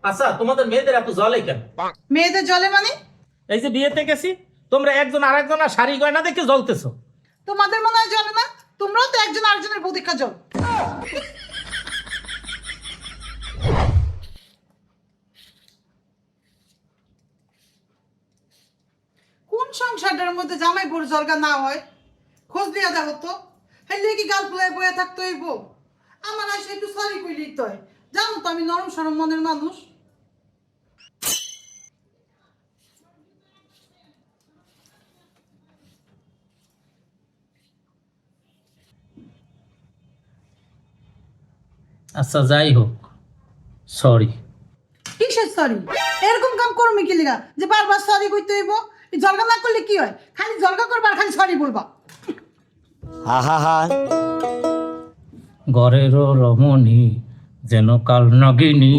আচ্ছা, তোমাদের মেয়েদের এত জলে কেন? মেয়েদের জলে মানে? এই যে বিয়েতে গেছি, তোমরা একজন আরেকজনের শাড়ি গয়না দেখে জ্বলতেছো। তোমাদের মনে হয় জলে না? তোমরাও তো একজন আরেকজনের প্রতীক্ষা জল। কোন সংসারটার মধ্যে জামাই বড় জলগা না হয়? খোঁজ দিয়া দেখো তো। হেলে কি গাল ফুলাই বয়ে থাকতে হইব? আমার আসে একটু সরি কইলেই তো হয়। জানো তো আমি নরম সরম মনের মানুষ। আচ্ছা, যাই হোক, সরি। কিসের সরি? এরকম কাম করমি কি লিগা যে বারবার সরি কইতে হইব? এই জলগা না করলে কি হয়? খালি জলগা করবা আর খালি সরি বলবা। ঘরেরও রমণী যেন কাল নাগিনী।